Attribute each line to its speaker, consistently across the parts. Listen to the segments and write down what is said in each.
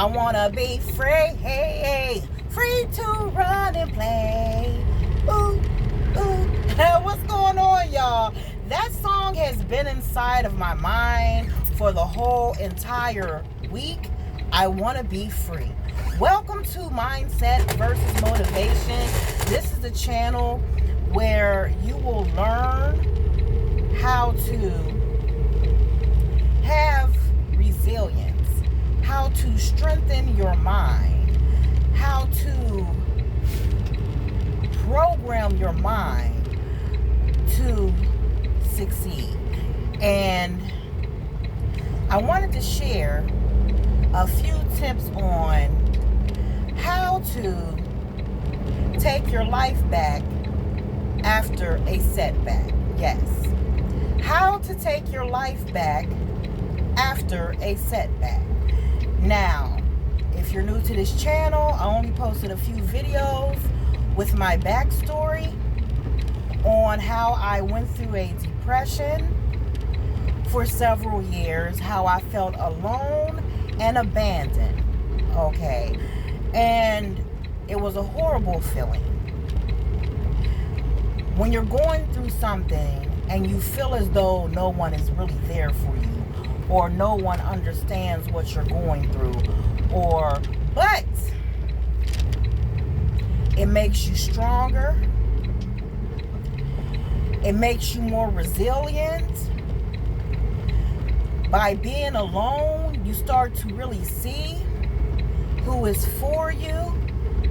Speaker 1: I wanna be free, free to run and play. Ooh, ooh. What's going on, y'all? That song has been inside of my mind for the whole entire week. I wanna be free. Welcome to Mindset versus Motivation. This is the channel where you will learn how to have resilience, how to strengthen your mind, how to program your mind to succeed. And I wanted to share a few tips on how to take your life back after a setback. Yes. How to take your life back after a setback. Now, if you're new to this channel, I only posted a few videos with my backstory on how I went through a depression for several years, how I felt alone and abandoned. Okay. And it was a horrible feeling. When you're going through something and you feel as though no one is really there for you, or no one understands what you're going through, but it makes you stronger. It makes you more resilient. By being alone, you start to really see who is for you,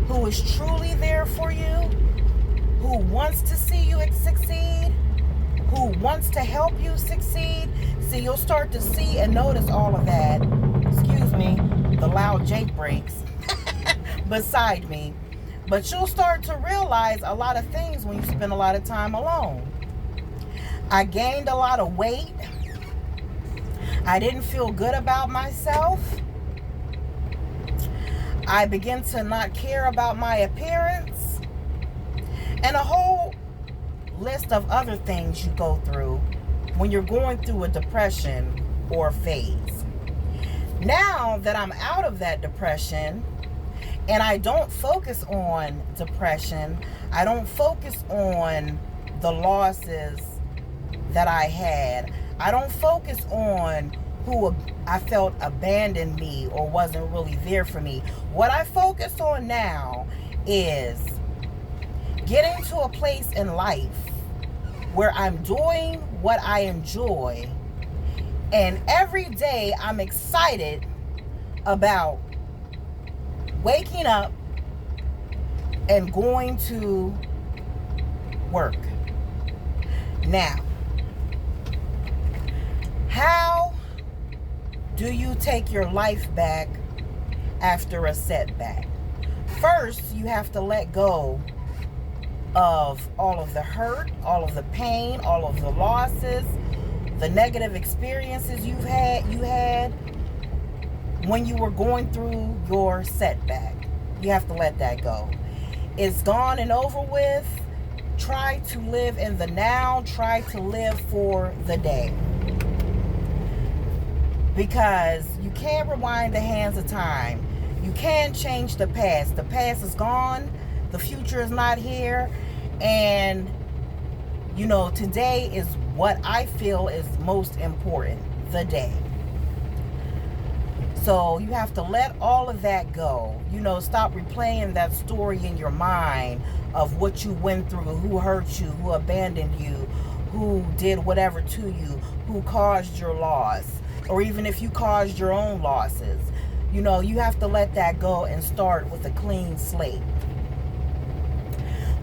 Speaker 1: who is truly there for you, who wants to see you succeed, who wants to help you succeed. See, you'll start to see and notice all of that. Excuse me, the loud Jake brakes beside me. But you'll start to realize a lot of things when you spend a lot of time alone. I gained a lot of weight. I didn't feel good about myself. I began to not care about my appearance. And a whole list of other things you go through when you're going through a depression or phase. Now that I'm out of that depression and I don't focus on depression, I don't focus on the losses that I had, I don't focus on who I felt abandoned me or wasn't really there for me. What I focus on now is getting to a place in life where I'm doing what I enjoy, and every day I'm excited about waking up and going to work. Now, how do you take your life back after a setback? First, you have to let go of all of the hurt, all of the pain, all of the losses, the negative experiences you had when you were going through your setback. You have to let that go. It's gone and over with. Try to live in the now. Try to live for the day. Because you can't rewind the hands of time. You can't change the past. The past is gone. The future is not here. And, today is what I feel is most important. The day. So you have to let all of that go. Stop replaying that story in your mind of what you went through, who hurt you, who abandoned you, who did whatever to you, who caused your loss, or even if you caused your own losses. You have to let that go and start with a clean slate.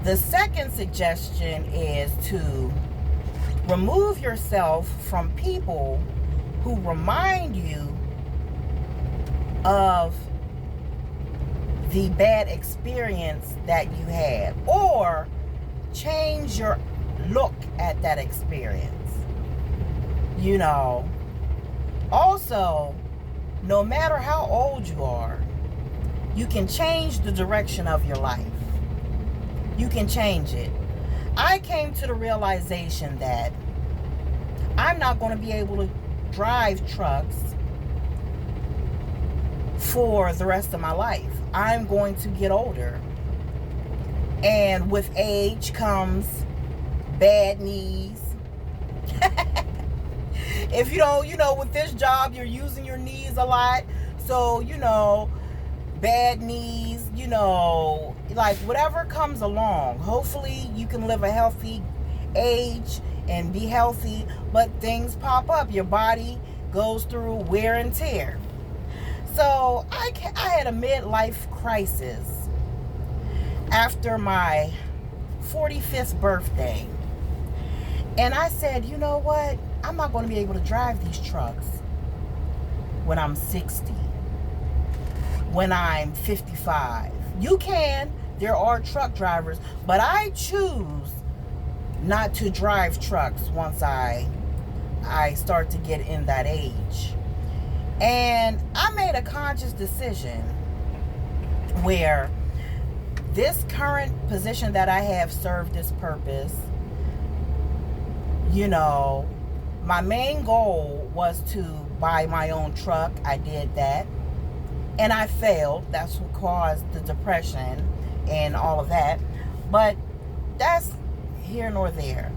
Speaker 1: The second suggestion is to remove yourself from people who remind you of the bad experience that you had, or change your look at that experience. Also, no matter how old you are, you can change the direction of your life. You can change it. I came to the realization that I'm not going to be able to drive trucks for the rest of my life. I'm going to get older. And with age comes bad knees. If you don't, with this job, you're using your knees a lot. So, bad knees, like whatever comes along. Hopefully you can live a healthy age and be healthy, but things pop up. Your body goes through wear and tear. So I had a midlife crisis after my 45th birthday. And I said, you know what? I'm not going to be able to drive these trucks when I'm 60, when I'm 55. You can. There are truck drivers. But I choose not to drive trucks once I start to get in that age. And I made a conscious decision where this current position that I have served its purpose. My main goal was to buy my own truck. I did that. And I failed. That's what caused the depression and all of that. But that's here nor there.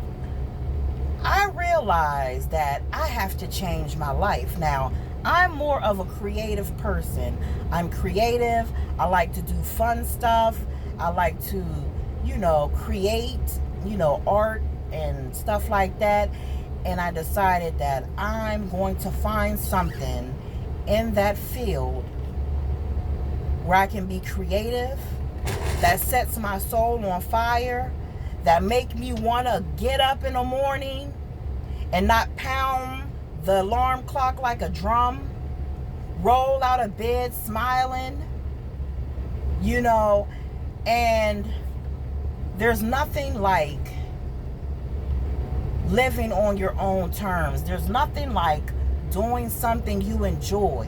Speaker 1: I realized that I have to change my life. Now, I'm more of a creative person. I'm creative. I like to do fun stuff. I like to, create, art and stuff like that. And I decided that I'm going to find something in that field where I can be creative, that sets my soul on fire, that make me want to get up in the morning and not pound the alarm clock like a drum, roll out of bed smiling, and there's nothing like living on your own terms. There's nothing like doing something you enjoy.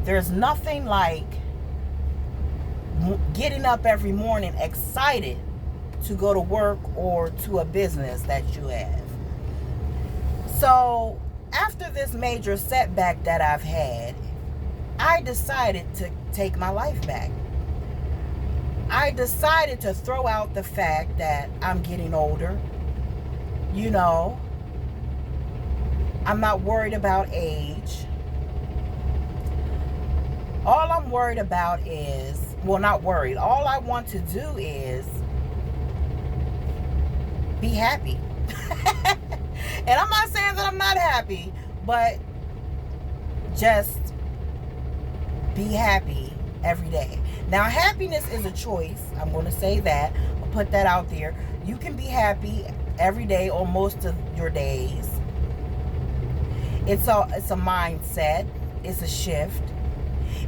Speaker 1: There's nothing like getting up every morning excited to go to work or to a business that you have. So after this major setback that I've had, I decided to take my life back. I decided to throw out the fact that I'm getting older. I'm not worried about age. All I'm worried about is, not worried. All I want to do is be happy. And I'm not saying that I'm not happy, but just be happy every day. Now, happiness is a choice. I'm going to say that. I'll put that out there. You can be happy every day or most of your days. It's a mindset. It's a shift.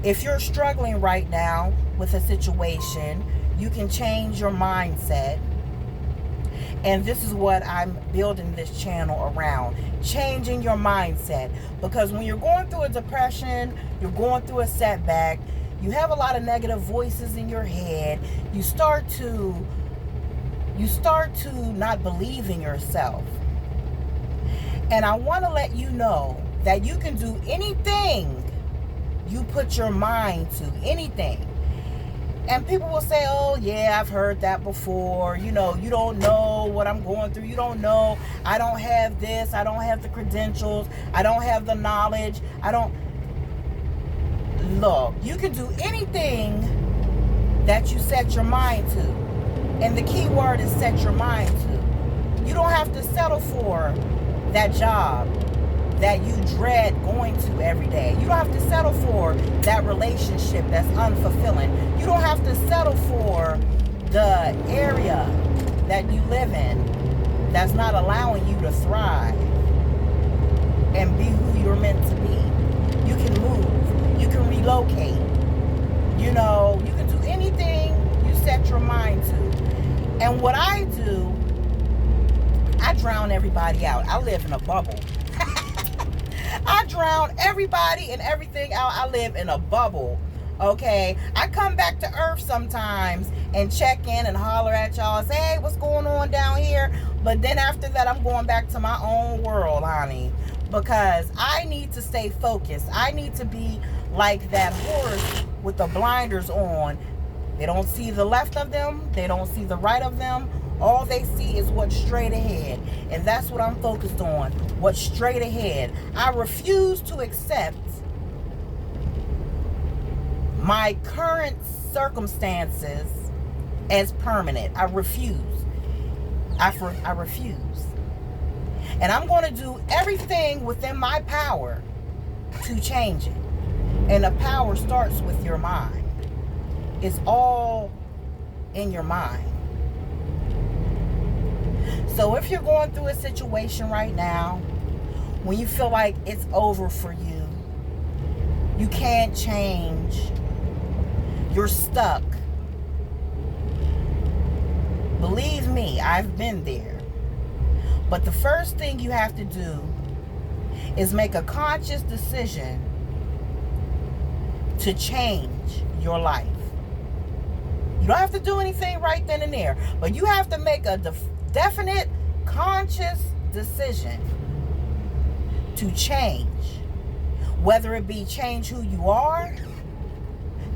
Speaker 1: If you're struggling right now with a situation, you can change your mindset. And this is what I'm building this channel around. Changing your mindset. Because when you're going through a depression, you're going through a setback, you have a lot of negative voices in your head. You start to not believe in yourself. And I want to let you know that you can do anything you put your mind to, anything. And people will say, oh yeah, I've heard that before. You don't know what I'm going through. You don't know. I don't have this. I don't have the credentials. I don't have the knowledge. Look, you can do anything that you set your mind to. And the key word is set your mind to. You don't have to settle for that job that you dread going to every day. You don't have to settle for that relationship that's unfulfilling. You don't have to settle for the area that you live in that's not allowing you to thrive and be who you're meant to be. You can move. You can relocate. You can do anything you set your mind to. And what I do, I drown everybody out. I live in a bubble. I drown everybody and everything out. I live in a bubble. Okay? I come back to earth sometimes and check in and holler at y'all and say, hey, what's going on down here? But then after that, I'm going back to my own world, honey. Because I need to stay focused. I need to be like that horse with the blinders on. They don't see the left of them. They don't see the right of them. All they see is what's straight ahead. And that's what I'm focused on. What's straight ahead. I refuse to accept my current circumstances as permanent. I refuse. I refuse. And I'm going to do everything within my power to change it. And the power starts with your mind. It's all in your mind. So if you're going through a situation right now when you feel like it's over for you, you can't change, you're stuck, believe me, I've been there. But the first thing you have to do is make a conscious decision to change your life. You don't have to do anything right then and there, but you have to make a definite, conscious decision to change. Whether it be change who you are,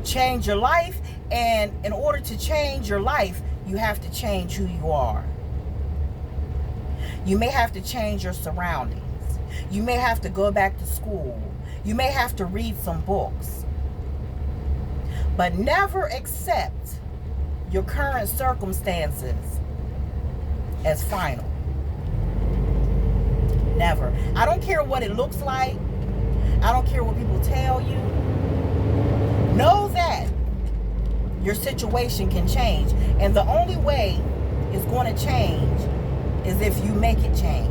Speaker 1: change your life, and in order to change your life, you have to change who you are. You may have to change your surroundings. You may have to go back to school. You may have to read some books. But never accept your current circumstances as final. Never. I don't care what it looks like. I don't care what people tell you. Know that your situation can change. And the only way it's going to change is if you make it change.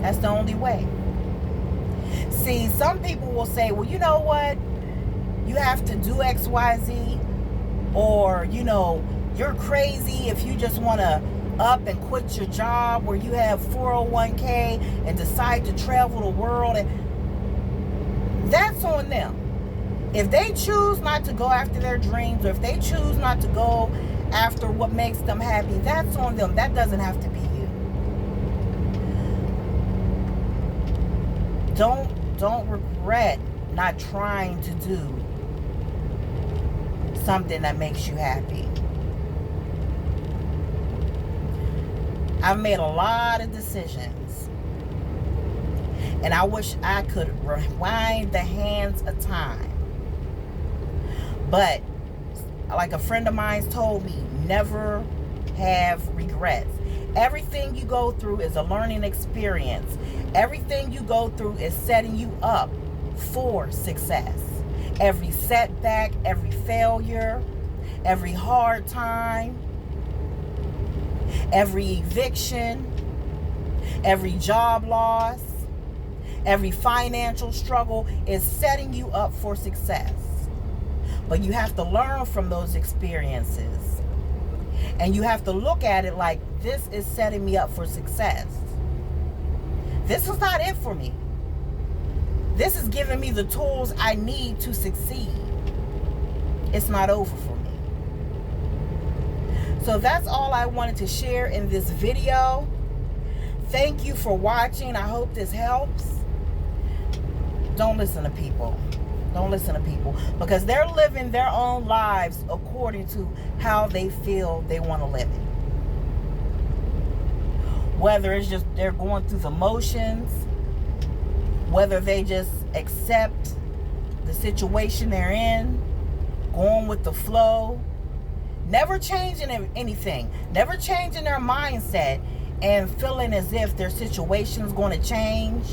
Speaker 1: That's the only way. See, some people will say, well, you know what? You have to do X, Y, Z. Or, you know, you're crazy if you just want to up and quit your job where you have 401k and decide to travel the world. And that's on them. If they choose not to go after their dreams, or if they choose not to go after what makes them happy, that's on them. That doesn't have to be you. Don't regret not trying to do something that makes you happy. I've made a lot of decisions, and I wish I could rewind the hands of time. But like a friend of mine told me, never have regrets. Everything you go through is a learning experience. Everything you go through is setting you up for success. Every setback, every failure, every hard time, every eviction, every job loss, every financial struggle is setting you up for success. But you have to learn from those experiences. And you have to look at it like, this is setting me up for success. This is not it for me. This is giving me the tools I need to succeed. It's not over for me. So that's all I wanted to share in this video. Thank you for watching. I hope this helps. Don't listen to people. Don't listen to people, because they're living their own lives according to how they feel they want to live it. Whether it's just they're going through the motions, whether they just accept the situation they're in, going with the flow, never changing anything, never changing their mindset and feeling as if their situation's going to change.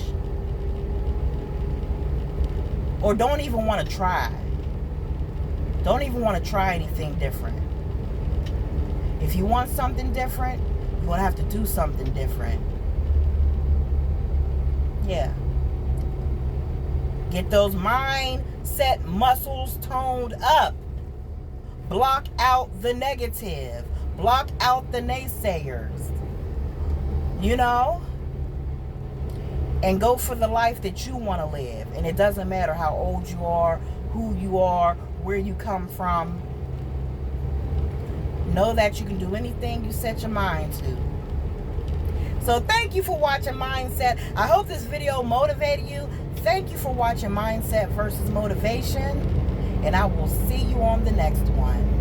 Speaker 1: Or don't even want to try. Don't even want to try anything different. If you want something different, you're going to have to do something different. Yeah. Get those mindset muscles toned up. Block out the negative. Block out the naysayers. You know? And go for the life that you want to live. And it doesn't matter how old you are, who you are, where you come from. Know that you can do anything you set your mind to. So thank you for watching Mindset. I hope this video motivated you. Thank you for watching Mindset versus Motivation, and I will see you on the next one.